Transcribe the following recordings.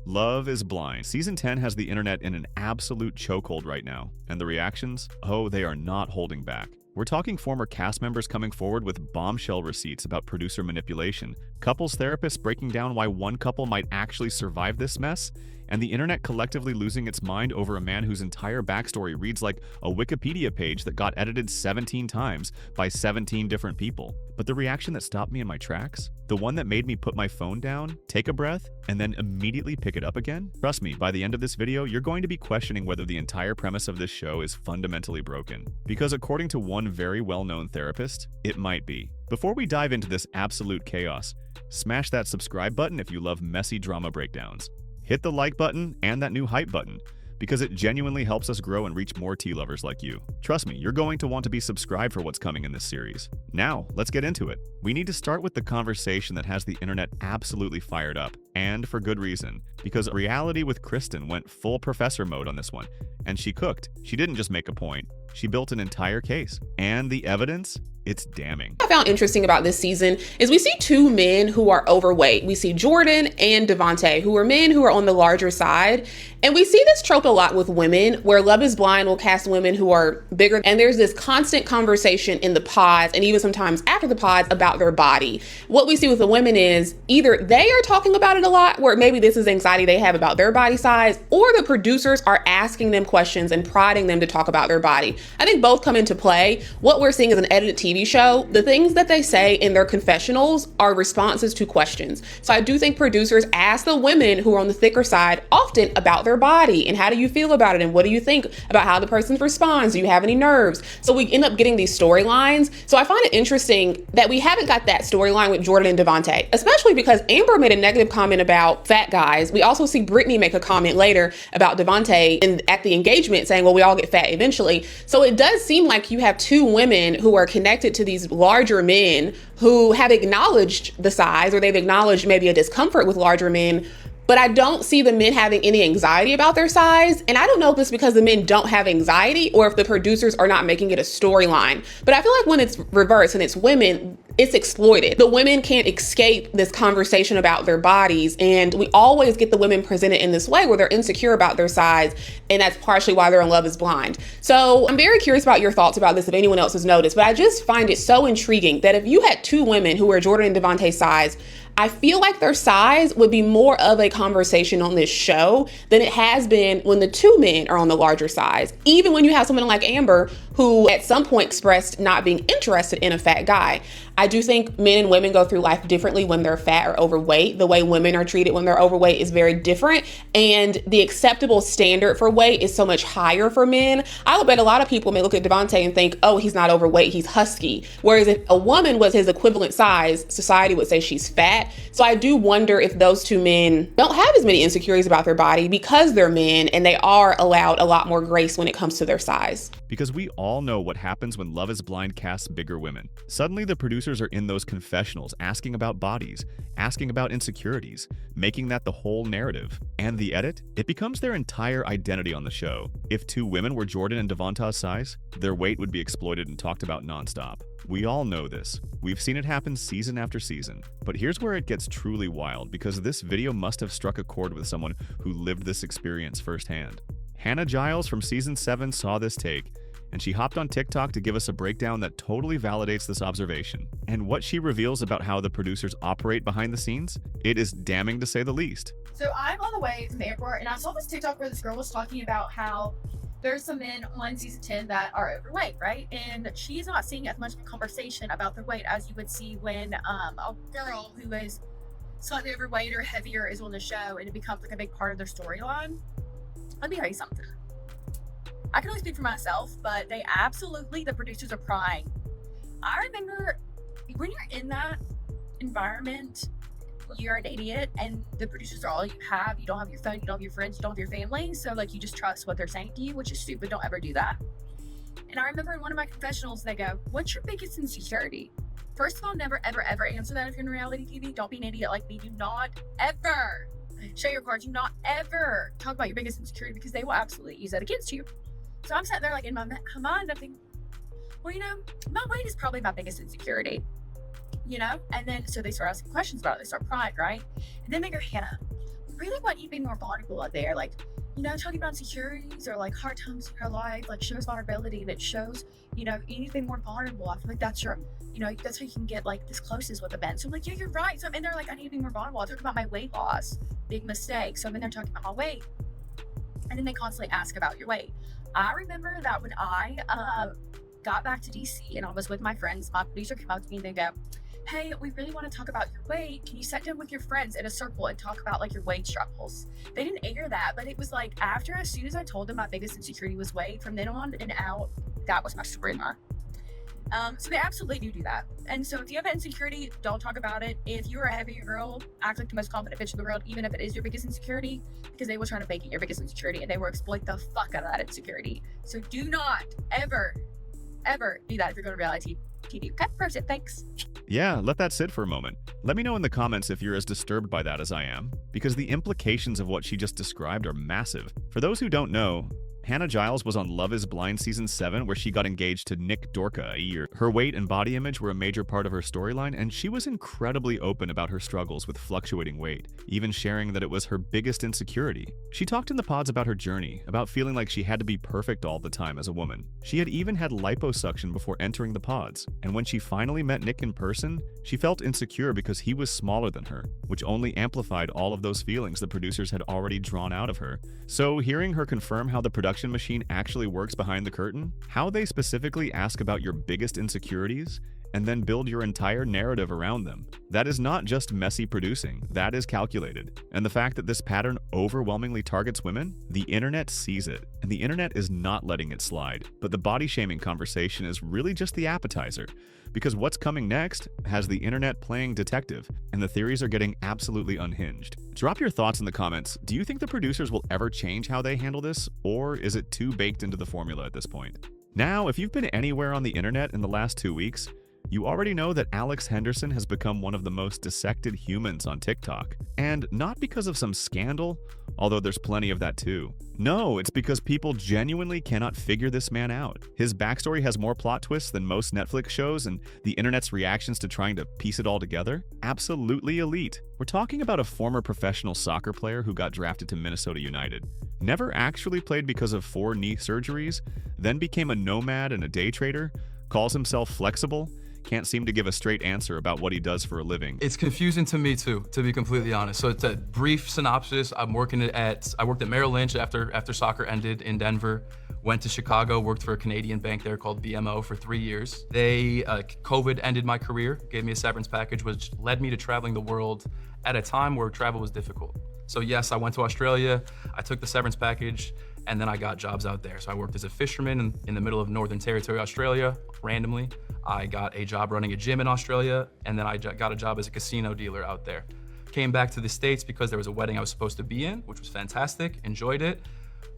Love is Blind. Season 10 has the internet in an absolute chokehold right now, and the reactions? Oh, they are not holding back. We're talking former cast members coming forward with bombshell receipts about producer manipulation, couples therapists breaking down why one couple might actually survive this mess, and the internet collectively losing its mind over a man whose entire backstory reads like a Wikipedia page that got edited 17 times by 17 different people. But the reaction that stopped me in my tracks, the one that made me put my phone down, take a breath, and then immediately pick it up again? Trust me, by the end of this video, you're going to be questioning whether the entire premise of this show is fundamentally broken. Because according to one very well-known therapist, it might be. Before we dive into this absolute chaos, smash that subscribe button if you love messy drama breakdowns. Hit the like button and that new hype button, because it genuinely helps us grow and reach more tea lovers like you. Trust me, you're going to want to be subscribed for what's coming in this series. Now, let's get into it. We need to start with the conversation that has the internet absolutely fired up, and for good reason, because Reality with Kristen went full professor mode on this one, and she cooked. She didn't just make a point, she built an entire case. And the evidence? It's damning. What I found interesting about this season is we see two men who are overweight. We see Jordan and Devonta, who are men who are on the larger side. And we see this trope a lot with women, where Love is Blind will cast women who are bigger. And there's this constant conversation in the pods and even sometimes after the pods about their body. What we see with the women is either they are talking about it a lot, where maybe this is anxiety they have about their body size, or the producers are asking them questions and prodding them to talk about their body. I think both come into play. What we're seeing is an edited TV show. The things that they say in their confessionals are responses to questions. So I do think producers ask the women who are on the thicker side often about their body and how do you feel about it and what do you think about how the person responds? Do you have any nerves? So we end up getting these storylines. So I find it interesting that we haven't got that storyline with Jordan and Devonta, especially because Amber made a negative comment about fat guys. We also see Brittany make a comment later about Devonta at the engagement saying, well, we all get fat eventually. So it does seem like you have two women who are connected to these larger men who have acknowledged the size, or they've acknowledged maybe a discomfort with larger men. But I don't see the men having any anxiety about their size. And I don't know if it's because the men don't have anxiety or if the producers are not making it a storyline. But I feel like when it's reversed and it's women, it's exploited. The women can't escape this conversation about their bodies. And we always get the women presented in this way where they're insecure about their size. And that's partially why they're in Love is Blind. So I'm very curious about your thoughts about this, if anyone else has noticed. But I just find it so intriguing that if you had two women who were Jordan and Devonta's size, I feel like their size would be more of a conversation on this show than it has been when the two men are on the larger size. Even when you have someone like Amber, who at some point expressed not being interested in a fat guy. I do think men and women go through life differently when they're fat or overweight. The way women are treated when they're overweight is very different. And the acceptable standard for weight is so much higher for men. I would bet a lot of people may look at Devonta and think, oh, he's not overweight, he's husky. Whereas if a woman was his equivalent size, society would say she's fat. So I do wonder if those two men don't have as many insecurities about their body because they're men and they are allowed a lot more grace when it comes to their size. Because we all know what happens when Love is Blind casts bigger women. Suddenly the producers are in those confessionals asking about bodies, asking about insecurities, making that the whole narrative. And the edit? It becomes their entire identity on the show. If two women were Jordan and Devonta's size, their weight would be exploited and talked about nonstop. We all know this. We've seen it happen season after season. But here's where it gets truly wild, because this video must have struck a chord with someone who lived this experience firsthand. Hannah Jiles from season 7 saw this take, and she hopped on TikTok to give us a breakdown that totally validates this observation. And what she reveals about how the producers operate behind the scenes, it is damning to say the least. So I'm on the way to the airport, and I saw this TikTok where this girl was talking about how there's some men on season 10 that are overweight, right? And she's not seeing as much of a conversation about their weight as you would see when a girl who is slightly overweight or heavier is on the show and it becomes like a big part of their storyline. Let me tell you something. I can only speak for myself, but the producers are prying. I remember when you're in that environment, you're an idiot and the producers are all you have. You don't have your phone, you don't have your friends, you don't have your family. So like you just trust what they're saying to you, which is stupid. Don't ever do that. And I remember in one of my confessionals, they go, what's your biggest insecurity? First of all, never, ever, ever answer that if you're in reality TV. Don't be an idiot like me. Do not ever show your cards. Do not ever talk about your biggest insecurity because they will absolutely use that against you. So I'm sitting there like in my mind, I'm thinking, well, you know, my weight is probably my biggest insecurity, you know? And then, so they start asking questions about it. They start prying, right? And then they go, Hannah, really want you to be more vulnerable out there. Like, you know, talking about insecurities or like hard times in her life, like shows vulnerability and it shows, you know, you need to be more vulnerable. I feel like that's your, you know, that's how you can get like this closest with a man. So I'm like, yeah, you're right. So I'm in there like, I need to be more vulnerable. I talk about my weight loss, big mistake. So I'm in there talking about my weight. And then they constantly ask about your weight. I remember that when I got back to DC and I was with my friends, my producer came up to me and they go, hey, we really want to talk about your weight. Can you sit down with your friends in a circle and talk about like your weight struggles? They didn't air that, but it was like after, as soon as I told them my biggest insecurity was weight, from then on and out, that was my storyline. So they absolutely do that. And so if you have an insecurity, don't talk about it. If you're a heavier girl, act like the most confident bitch in the world, even if it is your biggest insecurity, because they will try to make it your biggest insecurity and they will exploit the fuck out of that insecurity. So do not ever do that if you're going to reality TV. Okay, person, thanks. Yeah, let that sit for a moment. Let me know in the comments if you're as disturbed by that as I am, because the implications of what she just described are massive. For those who don't know, Hannah Jiles was on Love is Blind Season 7, where she got engaged to Nick Dorca a year. Her weight and body image were a major part of her storyline, and she was incredibly open about her struggles with fluctuating weight, even sharing that it was her biggest insecurity. She talked in the pods about her journey, about feeling like she had to be perfect all the time as a woman. She had even had liposuction before entering the pods, and when she finally met Nick in person, she felt insecure because he was smaller than her, which only amplified all of those feelings the producers had already drawn out of her. So hearing her confirm how the production machine actually works behind the curtain, how they specifically ask about your biggest insecurities, and then build your entire narrative around them. That is not just messy producing, that is calculated. And the fact that this pattern overwhelmingly targets women, the internet sees it, and the internet is not letting it slide. But the body shaming conversation is really just the appetizer, because what's coming next has the internet playing detective, and the theories are getting absolutely unhinged. Drop your thoughts in the comments. Do you think the producers will ever change how they handle this, or is it too baked into the formula at this point? Now, if you've been anywhere on the internet in the last 2 weeks, you already know that Alex Henderson has become one of the most dissected humans on TikTok. And not because of some scandal, although there's plenty of that too. No, it's because people genuinely cannot figure this man out. His backstory has more plot twists than most Netflix shows, and the internet's reactions to trying to piece it all together? Absolutely elite. We're talking about a former professional soccer player who got drafted to Minnesota United. Never actually played because of 4 knee surgeries, then became a nomad and a day trader, calls himself flexible, can't seem to give a straight answer about what he does for a living. It's confusing to me too, to be completely honest. So it's a brief synopsis. I worked at Merrill Lynch after soccer ended in Denver. Went to Chicago, worked for a Canadian bank there called BMO for 3 years. COVID ended my career, gave me a severance package, which led me to traveling the world at a time where travel was difficult. So yes, I went to Australia, I took the severance package, and then I got jobs out there. So I worked as a fisherman in the middle of Northern Territory, Australia, randomly. I got a job running a gym in Australia, and then I got a job as a casino dealer out there. Came back to the States because there was a wedding I was supposed to be in, which was fantastic, enjoyed it.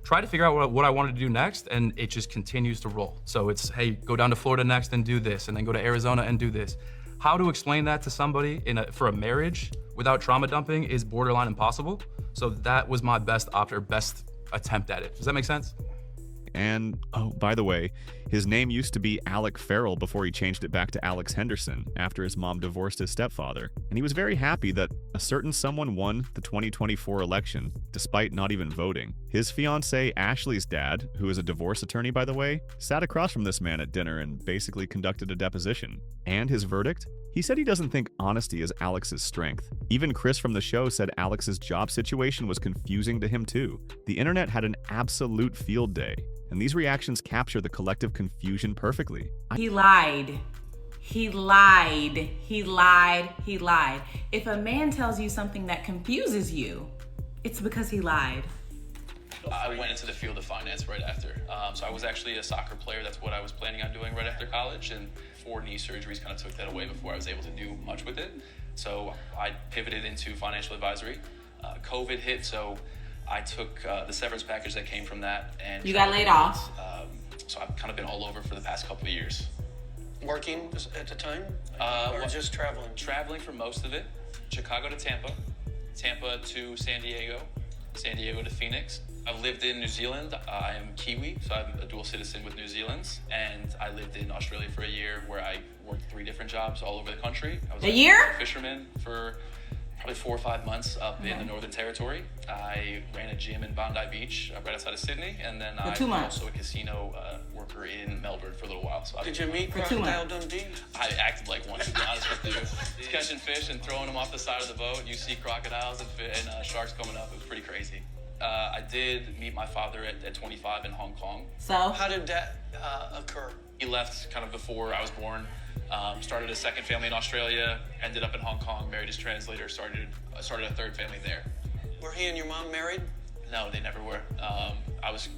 Tried to figure out what I wanted to do next, and it just continues to roll. So it's, hey, go down to Florida next and do this, and then go to Arizona and do this. How to explain that to somebody for a marriage without trauma dumping is borderline impossible. So that was my best attempt at it. Does that make sense? And, oh, by the way, his name used to be Alec Farrell before he changed it back to Alex Henderson after his mom divorced his stepfather. And he was very happy that a certain someone won the 2024 election, despite not even voting. His fiancée Ashley's dad, who is a divorce attorney by the way, sat across from this man at dinner and basically conducted a deposition. And his verdict? He said he doesn't think honesty is Alex's strength. Even Chris from the show said Alex's job situation was confusing to him too. The internet had an absolute field day, and these reactions capture the collective confusion perfectly. He lied. He lied. He lied. He lied. If a man tells you something that confuses you, it's because he lied. I went into the field of finance right after. So I was actually a soccer player. That's what I was planning on doing right after college. And 4 knee surgeries kind of took that away before I was able to do much with it. So I pivoted into financial advisory. COVID hit, so I took the severance package that came from that. And you got laid off? So I've kind of been all over for the past couple of years. Working at the time? Or just traveling? Traveling for most of it. Chicago to Tampa, Tampa to San Diego, San Diego to Phoenix. I've lived in New Zealand. I am Kiwi, so I'm a dual citizen with New Zealand. And I lived in Australia for a year where I worked 3 different jobs all over the country. I was a year? A fisherman for probably 4 or 5 months up in the Northern Territory. I ran a gym in Bondi Beach, right outside of Sydney, and then I was also a casino worker in Melbourne for a little while. So Did you meet Crocodile Dundee? I acted like one, to be honest with you. Catching fish and throwing them off the side of the boat, you see crocodiles and sharks coming up. It was pretty crazy. I did meet my father at 25 in Hong Kong. So? How did that occur? He left kind of before I was born. Started a second family in Australia, ended up in Hong Kong, married his translator, started a third family there. Were he and your mom married? No, they never were. I was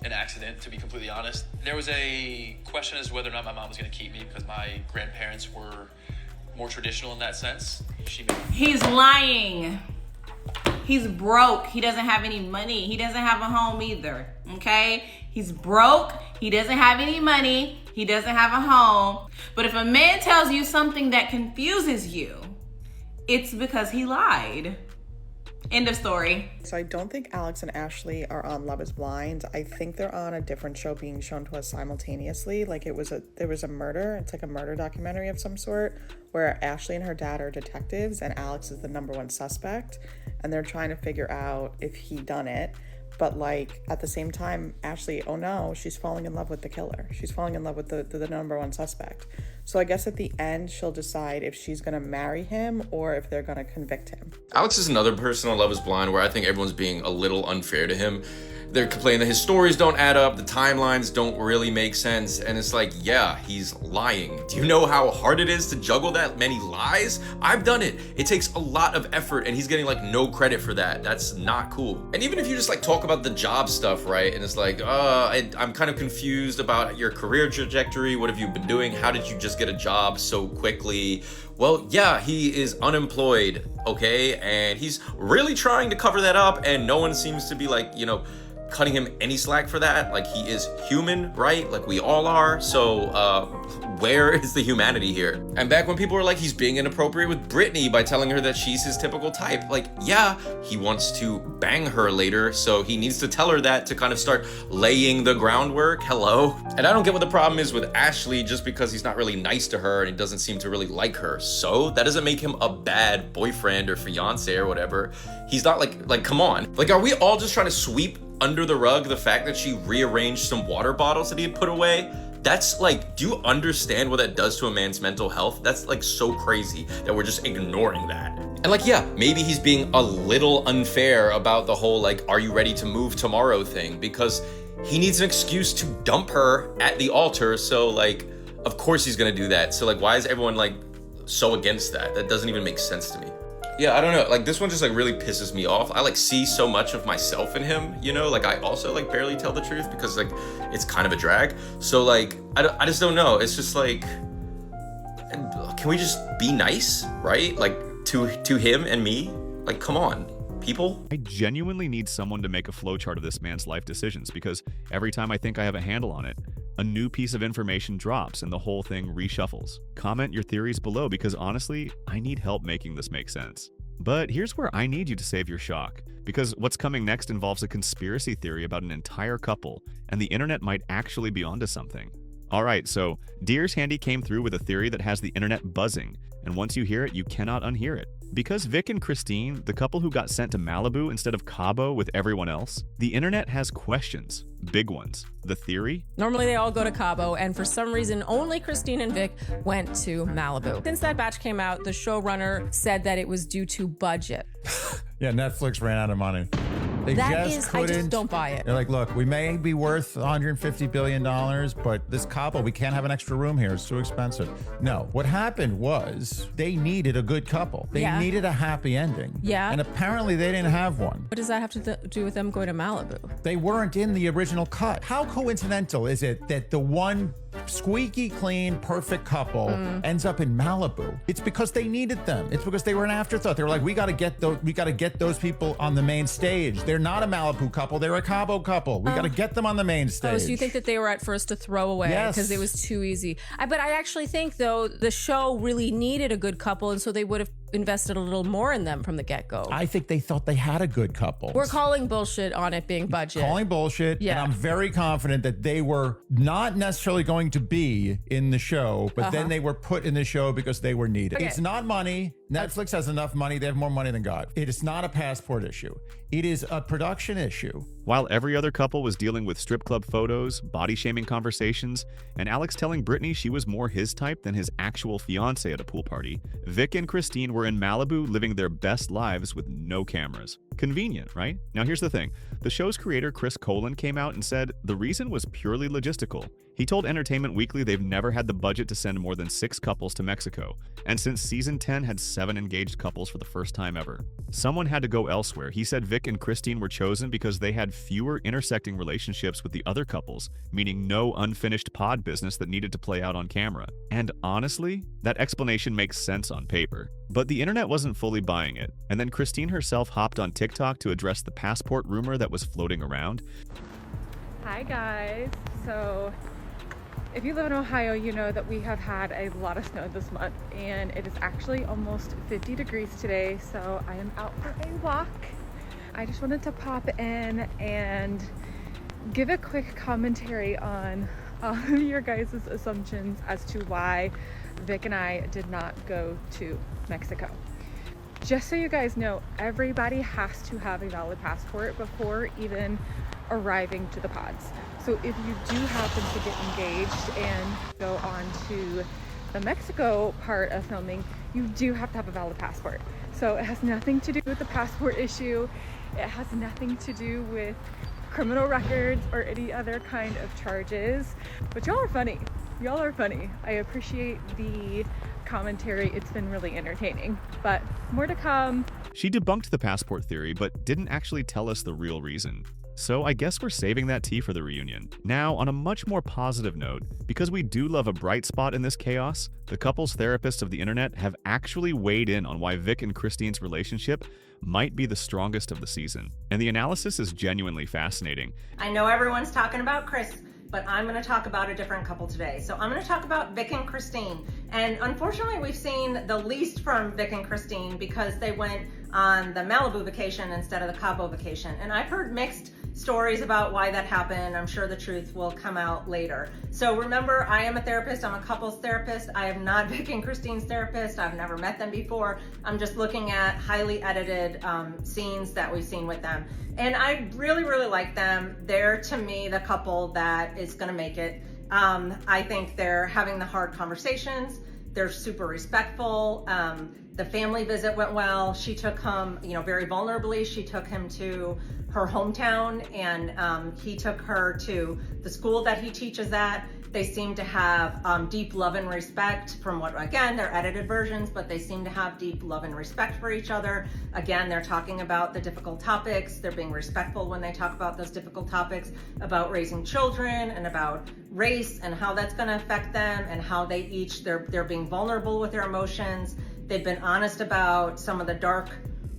an accident, to be completely honest. There was a question as to whether or not my mom was going to keep me because my grandparents were more traditional in that sense. He's lying. He's broke. He doesn't have any money. He doesn't have a home either, okay? He's broke. He doesn't have any money. He doesn't have a home. But if a man tells you something that confuses you, it's because he lied. End of story. So I don't think Alex and Ashley are on Love is Blind. I think they're on a different show being shown to us simultaneously. Like there was a murder. It's like a murder documentary of some sort where Ashley and her dad are detectives and Alex is the #1 suspect. And they're trying to figure out if he done it. But like at the same time, Ashley, oh no, she's falling in love with the killer. She's falling in love with the #1 suspect. So I guess at the end, she'll decide if she's gonna marry him or if they're gonna convict him. Alex is another person on Love is Blind where I think everyone's being a little unfair to him. They're complaining that his stories don't add up, the timelines don't really make sense, and it's like, yeah, he's lying. Do you know how hard it is to juggle that many lies? I've done it. It takes a lot of effort, and he's getting like no credit for that. That's not cool. And even if you just like talk about the job stuff, right? And it's like, I'm kind of confused about your career trajectory. What have you been doing? How did you just get a job so quickly? Well, yeah, he is unemployed, okay? And he's really trying to cover that up, and no one seems to be like, cutting him any slack for that. Like, he is human, right? Like we all are. So where is the humanity here? And back when people were like, he's being inappropriate with Brittany by telling her that she's his typical type. Like, yeah, he wants to bang her later, so he needs to tell her that to kind of start laying the groundwork. Hello? And I don't get what the problem is with Ashley just because he's not really nice to her and he doesn't seem to really like her. So that doesn't make him a bad boyfriend or fiance or whatever. He's not like come on. Like, are we all just trying to sweep under the rug the fact that she rearranged some water bottles that he had put away? That's like, do you understand what that does to a man's mental health? That's like so crazy that we're just ignoring that. And like, yeah, maybe he's being a little unfair about the whole like, are you ready to move tomorrow thing? Because he needs an excuse to dump her at the altar. So like, of course he's gonna do that. So like, why is everyone like so against that? That doesn't even make sense to me. Yeah, I don't know, like this one just like really pisses me off. I like see so much of myself in him, like I also like barely tell the truth because like it's kind of a drag. So like, I just don't know. It's just like, can we just be nice, right? Like to him and me, like, come on, people. I genuinely need someone to make a flowchart of this man's life decisions because every time I think I have a handle on it, a new piece of information drops and the whole thing reshuffles. Comment your theories below because honestly, I need help making this make sense. But here's where I need you to save your shock, because what's coming next involves a conspiracy theory about an entire couple, and the internet might actually be onto something. Alright, so Dear's Handy came through with a theory that has the internet buzzing, and once you hear it, you cannot unhear it. Because Vic and Christine, the couple who got sent to Malibu instead of Cabo with everyone else, the internet has questions. Big ones. The theory? Normally they all go to Cabo, and for some reason only Christine and Vic went to Malibu. Since that batch came out, the showrunner said that it was due to budget. Yeah, Netflix ran out of money. They I just don't buy it. They're like, look, we may be worth $150 billion, but this Cabo, we can't have an extra room here. It's too expensive. No, what happened was they needed a good couple. They needed a happy ending. Yeah. And apparently they didn't have one. What does that have to do with them going to Malibu? They weren't in the original cut. How coincidental is it that the one squeaky clean, perfect couple ends up in Malibu? It's because they needed them. It's because they were an afterthought. They were like, we got to get those people on the main stage. They're not a Malibu couple. They're a Cabo couple. We got to get them on the main stage. Oh, so you think that they were at first a throwaway because it was too easy? But I actually think, though, the show really needed a good couple, and so they would have invested a little more in them from the get-go. I think they thought they had a good couple. We're calling bullshit on it being budget. Calling bullshit, and I'm very confident that they were not necessarily going to be in the show, but then they were put in the show because they were needed. Okay. It's not money. Netflix has enough money. They have more money than God. It is not a passport issue. It is a production issue. While every other couple was dealing with strip club photos, body-shaming conversations, and Alex telling Brittany she was more his type than his actual fiancé at a pool party, Vic and Christine were in Malibu living their best lives with no cameras. Convenient, right? Now here's the thing. The show's creator, Chris Colin, came out and said the reason was purely logistical. He told Entertainment Weekly they've never had the budget to send more than 6 couples to Mexico, and since season 10 had 7 engaged couples for the first time ever. Someone had to go elsewhere. He said Vic and Christine were chosen because they had fewer intersecting relationships with the other couples, meaning no unfinished pod business that needed to play out on camera. And honestly, that explanation makes sense on paper. But the internet wasn't fully buying it, and then Christine herself hopped on TikTok to address the passport rumor that was floating around. Hi guys, so if you live in Ohio, you know that we have had a lot of snow this month, and it is actually almost 50 degrees today, so I am out for a walk. I just wanted to pop in and give a quick commentary on all of your guys' assumptions as to why Vic and I did not go to Mexico. Just so you guys know, everybody has to have a valid passport before even arriving to the pods. So if you do happen to get engaged and go on to the Mexico part of filming, you do have to have a valid passport. So it has nothing to do with the passport issue. It has nothing to do with criminal records or any other kind of charges. But y'all are funny. Y'all are funny. I appreciate the commentary. It's been really entertaining, but more to come. She debunked the passport theory, but didn't actually tell us the real reason. So I guess we're saving that tea for the reunion. Now, on a much more positive note, because we do love a bright spot in this chaos, the couples therapists of the internet have actually weighed in on why Vic and Christine's relationship might be the strongest of the season. And the analysis is genuinely fascinating. I know everyone's talking about Chris, but I'm going to talk about a different couple today. So I'm going to talk about Vic and Christine. And unfortunately, we've seen the least from Vic and Christine because they went on the Malibu vacation instead of the Cabo vacation. And I've heard mixed stories about why that happened. I'm sure the truth will come out later. So remember, I am a therapist. I'm a couples therapist. I am not Vic and Christine's therapist. I've never met them before. I'm just looking at highly edited scenes that we've seen with them. And I really, really like them. They're, to me, the couple that is gonna make it. I think they're having the hard conversations. They're super respectful. The family visit went well. She took him, very vulnerably. She took him to her hometown, and he took her to the school that he teaches at. They seem to have deep love and respect from what, again, they're edited versions, but they seem to have deep love and respect for each other. Again, they're talking about the difficult topics. They're being respectful when they talk about those difficult topics, about raising children and about race and how that's gonna affect them, and how they each, they're being vulnerable with their emotions. They've been honest about some of the dark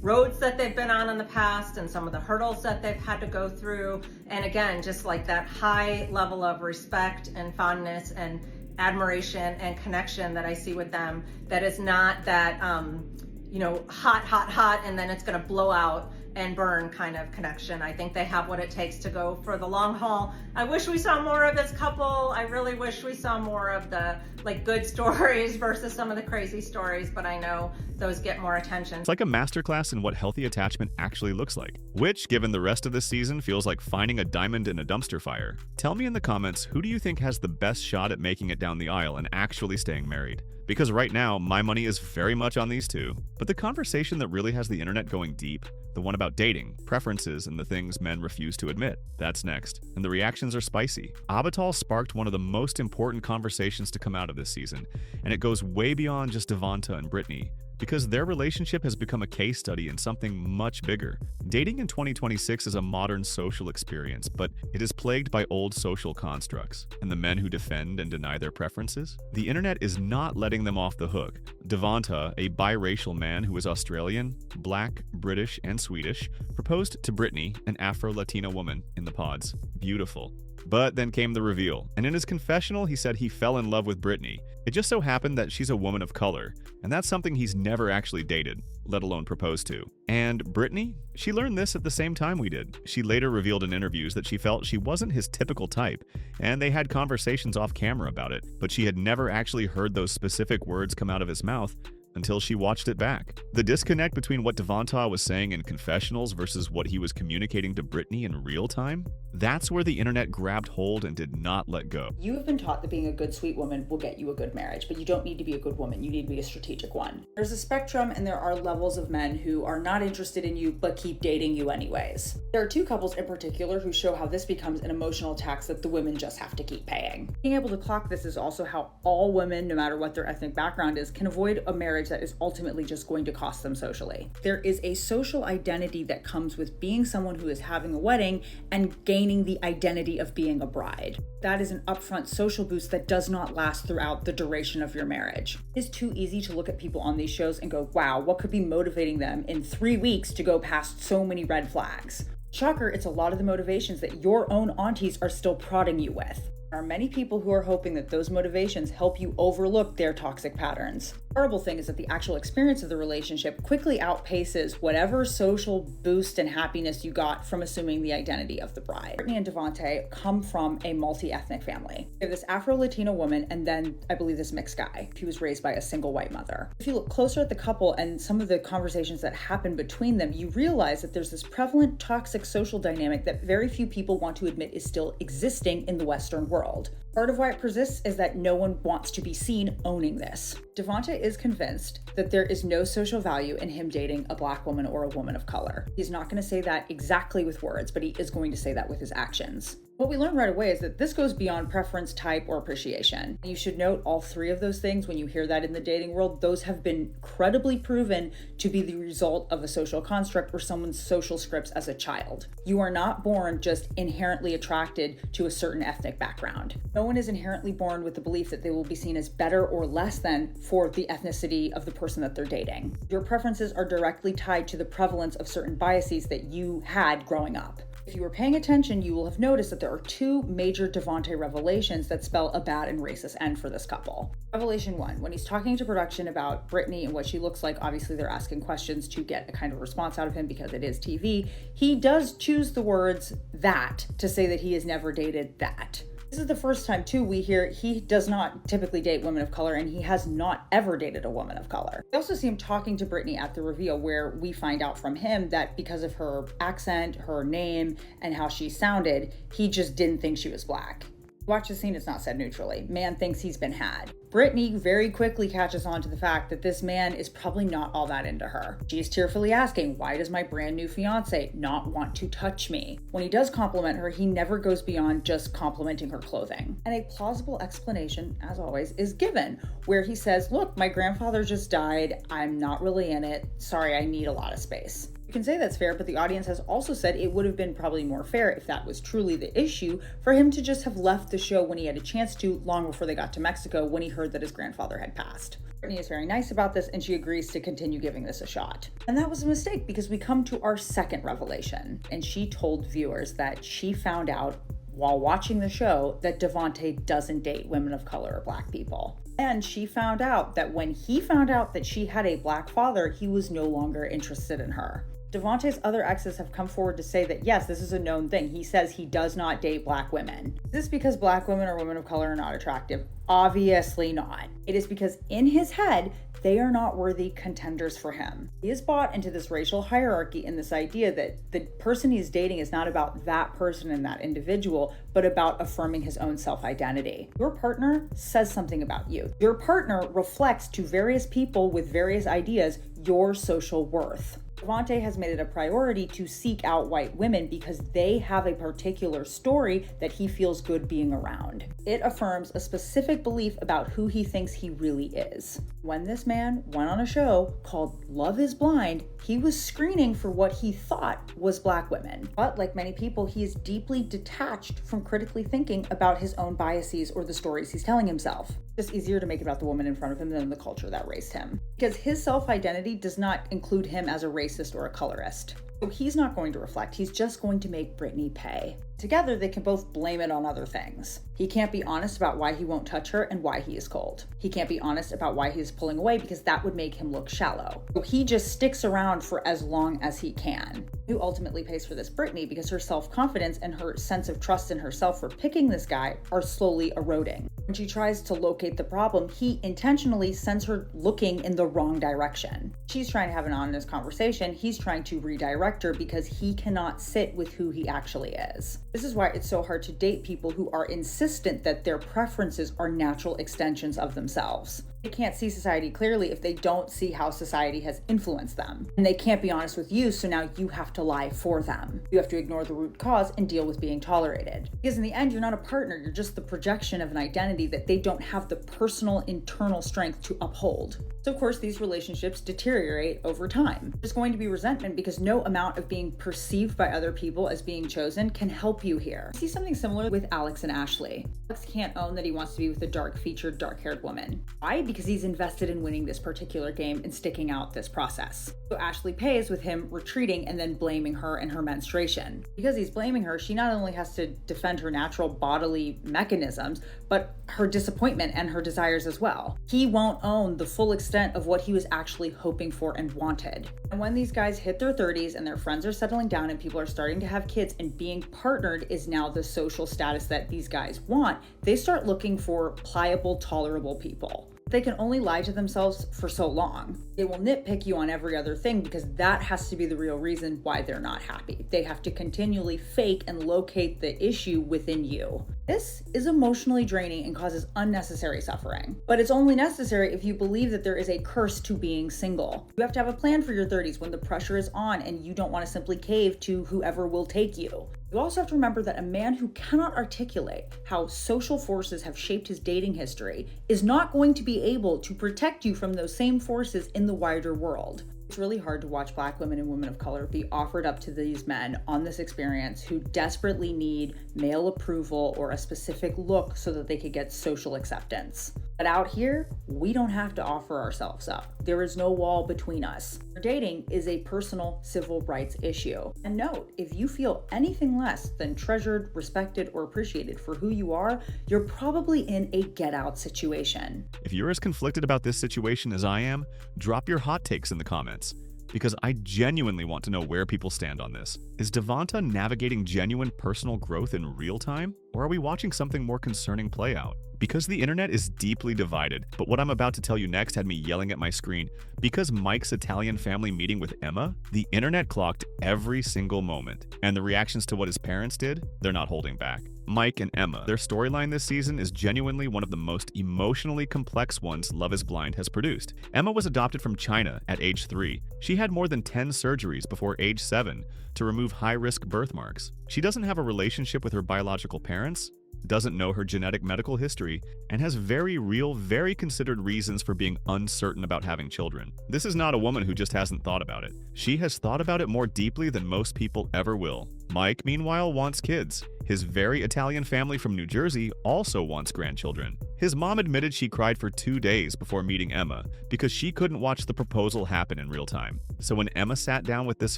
roads that they've been on in the past and some of the hurdles that they've had to go through. And again, just like that high level of respect and fondness and admiration and connection that I see with them, that is not that, hot, and then it's gonna blow out and burn kind of connection. I think they have what it takes to go for the long haul. I wish we saw more of this couple. I really wish we saw more of the good stories versus some of the crazy stories, but I know those get more attention. It's like a masterclass in what healthy attachment actually looks like, which, given the rest of this season, feels like finding a diamond in a dumpster fire. Tell me in the comments, who do you think has the best shot at making it down the aisle and actually staying married? Because right now, my money is very much on these two. But the conversation that really has the internet going deep, the one about dating, preferences, and the things men refuse to admit, that's next. And the reactions are spicy. Abital sparked one of the most important conversations to come out of this season, and it goes way beyond just Devonta and Brittany, because their relationship has become a case study in something much bigger. Dating in 2026 is a modern social experience, but it is plagued by old social constructs. And the men who defend and deny their preferences? The internet is not letting them off the hook. Devonta, a biracial man who is Australian, Black, British, and Swedish, proposed to Brittany, an Afro-Latina woman, in the pods. Beautiful. But then came the reveal, and in his confessional, he said he fell in love with Brittany. It just so happened that she's a woman of color, and that's something he's never actually dated, let alone proposed to. And Brittany? She learned this at the same time we did. She later revealed in interviews that she felt she wasn't his typical type, and they had conversations off camera about it, but she had never actually heard those specific words come out of his mouth until she watched it back. The disconnect between what Devonta was saying in confessionals versus what he was communicating to Brittany in real time, that's where the internet grabbed hold and did not let go. You have been taught that being a good, sweet woman will get you a good marriage, but you don't need to be a good woman. You need to be a strategic one. There's a spectrum, and there are levels of men who are not interested in you, but keep dating you anyways. There are two couples in particular who show how this becomes an emotional tax that the women just have to keep paying. Being able to clock this is also how all women, no matter what their ethnic background is, can avoid a marriage that is ultimately just going to cost them socially. There is a social identity that comes with being someone who is having a wedding and gaining the identity of being a bride. That is an upfront social boost that does not last throughout the duration of your marriage. It's too easy to look at people on these shows and go, wow, what could be motivating them in 3 weeks to go past so many red flags? Shocker, it's a lot of the motivations that your own aunties are still prodding you with. There are many people who are hoping that those motivations help you overlook their toxic patterns. The horrible thing is that the actual experience of the relationship quickly outpaces whatever social boost and happiness you got from assuming the identity of the bride. Brittany and Devonta come from a multi-ethnic family. They have this Afro-Latino woman and then I believe this mixed guy. He was raised by a single white mother. If you look closer at the couple and some of the conversations that happen between them, you realize that there's this prevalent toxic social dynamic that very few people want to admit is still existing in the Western world. Part of why it persists is that no one wants to be seen owning this. Devonta is convinced that there is no social value in him dating a black woman or a woman of color. He's not going to say that exactly with words, but he is going to say that with his actions. What we learn right away is that this goes beyond preference, type, or appreciation. You should note all three of those things when you hear that in the dating world. Those have been credibly proven to be the result of a social construct or someone's social scripts as a child. You are not born just inherently attracted to a certain ethnic background. No one is inherently born with the belief that they will be seen as better or less than for the ethnicity of the person that they're dating. Your preferences are directly tied to the prevalence of certain biases that you had growing up. If you were paying attention, you will have noticed that there are two major Devonta revelations that spell a bad and racist end for this couple. Revelation 1, when he's talking to production about Brittany and what she looks like, obviously they're asking questions to get a kind of response out of him because it is TV. He does choose the words that to say that he has never dated that. This is the first time, too, we hear he does not typically date women of color and he has not ever dated a woman of color. We also see him talking to Brittany at the reveal where we find out from him that because of her accent, her name, and how she sounded, he just didn't think she was black. Watch the scene, it's not said neutrally. Man thinks he's been had. Brittany very quickly catches on to the fact that this man is probably not all that into her. She's tearfully asking, why does my brand new fiance not want to touch me? When he does compliment her, he never goes beyond just complimenting her clothing. And a plausible explanation, as always, is given, where he says, look, my grandfather just died. I'm not really in it. Sorry, I need a lot of space. You can say that's fair, but the audience has also said it would have been probably more fair if that was truly the issue for him to just have left the show when he had a chance to, long before they got to Mexico when he heard that his grandfather had passed. Brittany is very nice about this and she agrees to continue giving this a shot. And that was a mistake because we come to our second revelation, and she told viewers that she found out while watching the show that Devonta doesn't date women of color or black people. And she found out that when he found out that she had a black father, he was no longer interested in her. Devonta's other exes have come forward to say that yes, this is a known thing. He says he does not date black women. Is this because black women or women of color are not attractive? Obviously not. It is because in his head, they are not worthy contenders for him. He is bought into this racial hierarchy and this idea that the person he's dating is not about that person and that individual, but about affirming his own self-identity. Your partner says something about you. Your partner reflects to various people with various ideas your social worth. Devonta has made it a priority to seek out white women because they have a particular story that he feels good being around. It affirms a specific belief about who he thinks he really is. When this man went on a show called Love is Blind, he was screening for what he thought was black women. But like many people, he is deeply detached from critically thinking about his own biases or the stories he's telling himself. It's easier to make it about the woman in front of him than the culture that raised him. Because his self-identity does not include him as a racist or a colorist. So he's not going to reflect, he's just going to make Brittany pay. Together, they can both blame it on other things. He can't be honest about why he won't touch her and why he is cold. He can't be honest about why he's pulling away because that would make him look shallow. So he just sticks around for as long as he can. Who ultimately pays for this? Brittany, because her self-confidence and her sense of trust in herself for picking this guy are slowly eroding. When she tries to locate the problem, he intentionally sends her looking in the wrong direction. She's trying to have an honest conversation. He's trying to redirect her because he cannot sit with who he actually is. This is why it's so hard to date people who are insistent that their preferences are natural extensions of themselves. They can't see society clearly if they don't see how society has influenced them. And they can't be honest with you, so now you have to lie for them. You have to ignore the root cause and deal with being tolerated. Because in the end, you're not a partner, you're just the projection of an identity that they don't have the personal internal strength to uphold. So of course, these relationships deteriorate over time. There's going to be resentment because no amount of being perceived by other people as being chosen can help you here. I see something similar with Alex and Ashley. Alex can't own that he wants to be with a dark-featured, dark-haired woman. Why? Because he's invested in winning this particular game and sticking out this process. So Ashley pays with him retreating and then blaming her and her menstruation. Because he's blaming her, she not only has to defend her natural bodily mechanisms, but her disappointment and her desires as well. He won't own the full extent of what he was actually hoping for and wanted. And when these guys hit their 30s and their friends are settling down and people are starting to have kids and being partnered is now the social status that these guys want, they start looking for pliable, tolerable people. They can only lie to themselves for so long. They will nitpick you on every other thing because that has to be the real reason why they're not happy. They have to continually fake and locate the issue within you. This is emotionally draining and causes unnecessary suffering. But it's only necessary if you believe that there is a curse to being single. You have to have a plan for your 30s when the pressure is on and you don't want to simply cave to whoever will take you. You also have to remember that a man who cannot articulate how social forces have shaped his dating history is not going to be able to protect you from those same forces in the wider world. It's really hard to watch Black women and women of color be offered up to these men on this experience who desperately need male approval or a specific look so that they could get social acceptance. But out here, we don't have to offer ourselves up. There is no wall between us. Dating is a personal civil rights issue. And note, if you feel anything less than treasured, respected, or appreciated for who you are, you're probably in a get out situation. If you're as conflicted about this situation as I am, drop your hot takes in the comments, because I genuinely want to know where people stand on this. Is Devonta navigating genuine personal growth in real time, or are we watching something more concerning play out? Because the internet is deeply divided, but what I'm about to tell you next had me yelling at my screen. Because Mike's Italian family meeting with Emma, the internet clocked every single moment. And the reactions to what his parents did, they're not holding back. Mike and Emma, their storyline this season is genuinely one of the most emotionally complex ones Love is Blind has produced. Emma was adopted from China at age 3. She had more than 10 surgeries before age 7 to remove high-risk birthmarks. She doesn't have a relationship with her biological parents, doesn't know her genetic medical history, and has very real, very considered reasons for being uncertain about having children. This is not a woman who just hasn't thought about it. She has thought about it more deeply than most people ever will. Mike, meanwhile, wants kids. His very Italian family from New Jersey also wants grandchildren. His mom admitted she cried for 2 days before meeting Emma because she couldn't watch the proposal happen in real time. So when Emma sat down with this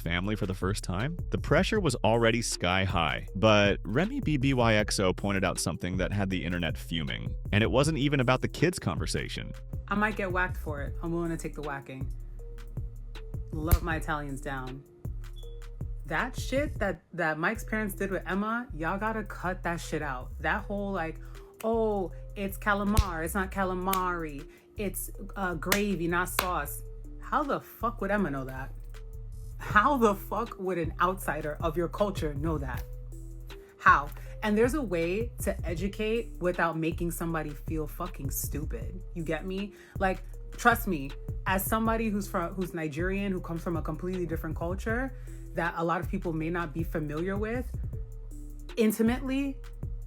family for the first time, the pressure was already sky high. But Remy BBYXO pointed out something that had the internet fuming. And it wasn't even about the kids' conversation. I might get whacked for it. I'm willing to take the whacking. Love my Italians down. That shit that Mike's parents did with Emma, y'all gotta cut that shit out. That whole like, oh, it's calamari, it's not calamari, it's gravy, not sauce. How the fuck would Emma know that? How the fuck would an outsider of your culture know that? How? And there's a way to educate without making somebody feel fucking stupid. You get me? Like, trust me, as somebody who's Nigerian, who comes from a completely different culture, that a lot of people may not be familiar with intimately,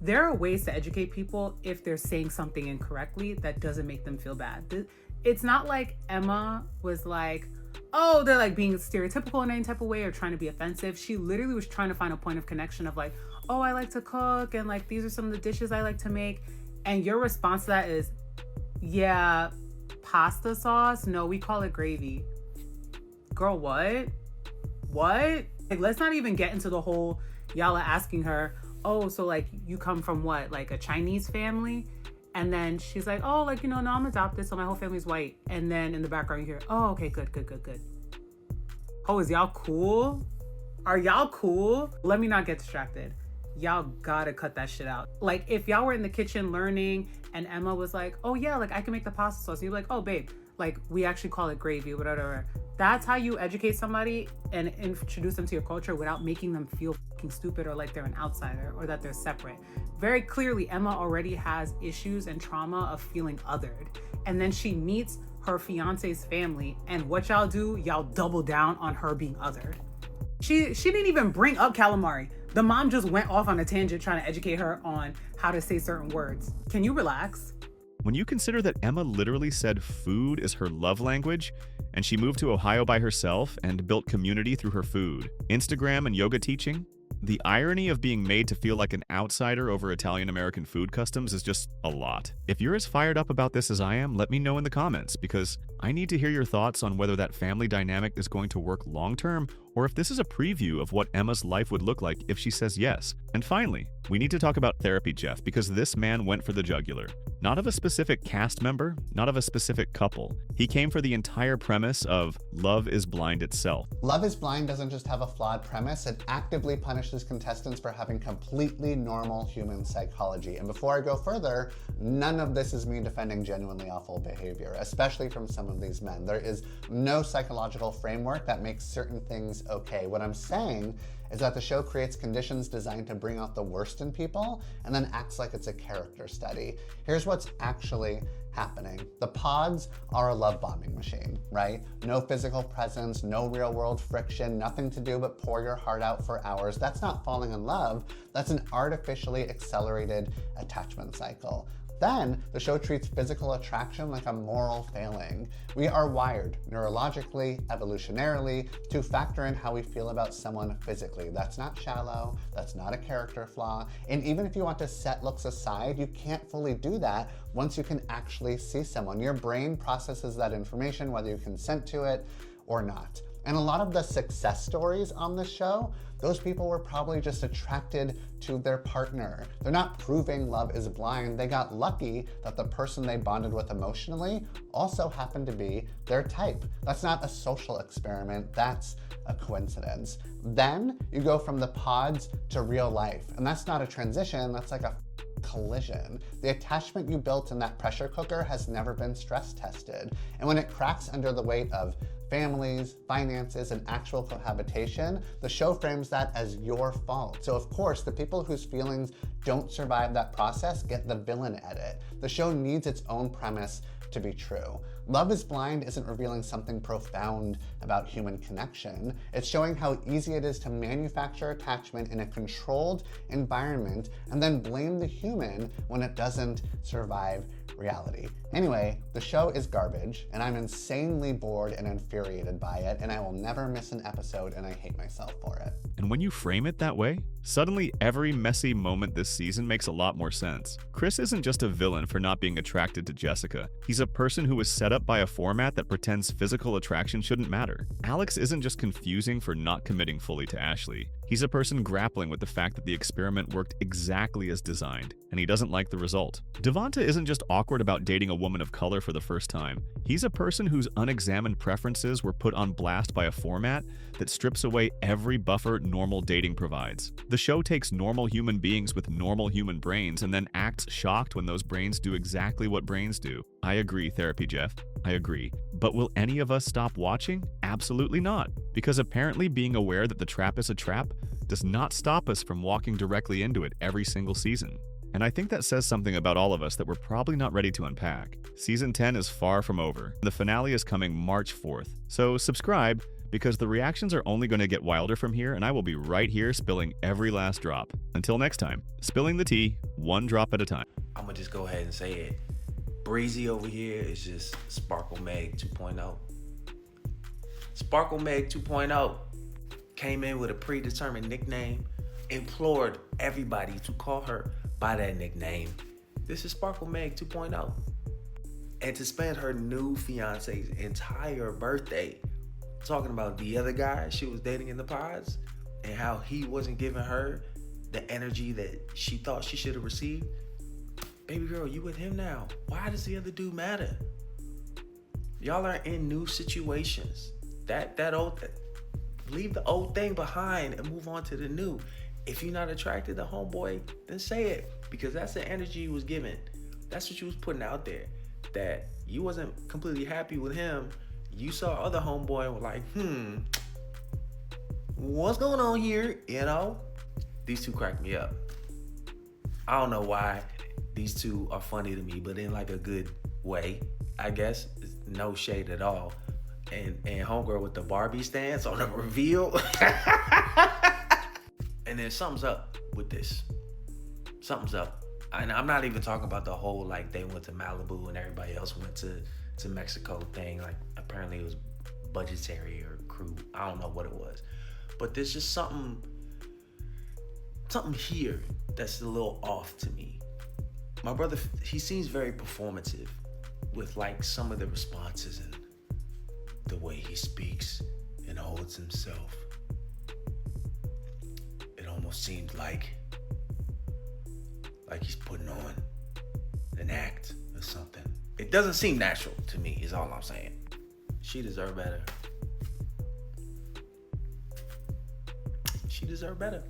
there are ways to educate people if they're saying something incorrectly that doesn't make them feel bad. It's not like Emma was like, oh, they're like being stereotypical in any type of way or trying to be offensive. She literally was trying to find a point of connection of like, oh, I like to cook and like these are some of the dishes I like to make. And your response to that is, yeah, pasta sauce? No, we call it gravy. Girl, what? What? Like, let's not even get into the whole, y'all are asking her, oh, so like you come from what, like a Chinese family? And then she's like, oh, like, you know, no, I'm adopted, so my whole family's white. And then in the background you hear, oh, okay, good. Oh, is y'all cool? Are y'all cool? Let me not get distracted. Y'all gotta cut that shit out. Like, if y'all were in the kitchen learning and Emma was like, oh yeah, like I can make the pasta sauce. And you're like, oh babe, like we actually call it gravy, whatever. That's how you educate somebody and introduce them to your culture without making them feel fucking stupid or like they're an outsider or that they're separate. Very clearly, Emma already has issues and trauma of feeling othered. And then she meets her fiance's family, and what y'all do, y'all double down on her being othered. She didn't even bring up calamari. The mom just went off on a tangent trying to educate her on how to say certain words. Can you relax? When you consider that Emma literally said food is her love language, and she moved to Ohio by herself and built community through her food, Instagram and yoga teaching, the irony of being made to feel like an outsider over Italian-American food customs is just a lot. If you're as fired up about this as I am, let me know in the comments, because I need to hear your thoughts on whether that family dynamic is going to work long-term, or if this is a preview of what Emma's life would look like if she says yes. And finally, we need to talk about Therapy Jeff, because this man went for the jugular. Not of a specific cast member, not of a specific couple. He came for the entire premise of Love is Blind itself. Love is Blind doesn't just have a flawed premise, it actively punishes contestants for having completely normal human psychology. And before I go further, none of this is me defending genuinely awful behavior, especially from some of these men. There is no psychological framework that makes certain things okay. What I'm saying is that the show creates conditions designed to bring out the worst in people and then acts like it's a character study. Here's what's actually happening. The pods are a love bombing machine, right? No physical presence, no real world friction, nothing to do but pour your heart out for hours. That's not falling in love. That's an artificially accelerated attachment cycle. Then, the show treats physical attraction like a moral failing. We are wired, neurologically, evolutionarily, to factor in how we feel about someone physically. That's not shallow, that's not a character flaw, and even if you want to set looks aside, you can't fully do that once you can actually see someone. Your brain processes that information, whether you consent to it or not. And a lot of the success stories on the show, those people were probably just attracted to their partner. They're not proving love is blind. They got lucky that the person they bonded with emotionally also happened to be their type. That's not a social experiment, that's a coincidence. Then you go from the pods to real life. And that's not a transition, that's like a collision. The attachment you built in that pressure cooker has never been stress tested. And when it cracks under the weight of families, finances, and actual cohabitation, the show frames that as your fault. So of course, the people whose feelings don't survive that process get the villain edit. The show needs its own premise to be true. Love is Blind isn't revealing something profound about human connection. It's showing how easy it is to manufacture attachment in a controlled environment and then blame the human when it doesn't survive reality. Anyway, the show is garbage, and I'm insanely bored and infuriated by it, and I will never miss an episode, and I hate myself for it. And when you frame it that way, suddenly every messy moment this season makes a lot more sense. Chris isn't just a villain for not being attracted to Jessica. He's a person who was set up by a format that pretends physical attraction shouldn't matter. Alex isn't just confusing for not committing fully to Ashley. He's a person grappling with the fact that the experiment worked exactly as designed, and he doesn't like the result. Devonta isn't just awkward about dating a woman of color for the first time. He's a person whose unexamined preferences were put on blast by a format that strips away every buffer normal dating provides. The show takes normal human beings with normal human brains and then acts shocked when those brains do exactly what brains do. I agree, Therapy Jeff. I agree. But will any of us stop watching? Absolutely not. Because apparently being aware that the trap is a trap does not stop us from walking directly into it every single season. And I think that says something about all of us that we're probably not ready to unpack. Season 10 is far from over. The finale is coming March 4th. So subscribe, because the reactions are only going to get wilder from here, and I will be right here spilling every last drop. Until next time, spilling the tea, one drop at a time. I'm gonna just go ahead and say it. Breezy over here is just Sparkle Meg 2.0. Sparkle Meg 2.0 came in with a predetermined nickname, implored everybody to call her by that nickname. This is Sparkle Meg 2.0. And to spend her new fiance's entire birthday talking about the other guy she was dating in the pods and how he wasn't giving her the energy that she thought she should have received. Baby girl, you with him now. Why does the other dude matter? Y'all are in new situations. Leave the old thing behind and move on to the new. If you're not attracted to homeboy, then say it, because that's the energy you was giving. That's what you was putting out there, that you wasn't completely happy with him. You saw other homeboy and were like, what's going on here? You know, these two crack me up. I don't know why these two are funny to me, but in like a good way, I guess. No shade at all. And homegirl with the Barbie stance on the reveal. And then something's up with this. Something's up. And I'm not even talking about the whole, like, they went to Malibu and everybody else went to Mexico thing. Like, apparently it was budgetary or crew. I don't know what it was. But there's just something here that's a little off to me. My brother, he seems very performative with, like, some of the responses and the way he speaks and holds himself. It almost seems like he's putting on an act or something. It doesn't seem natural to me, is all I'm saying. She deserved better. She deserved better.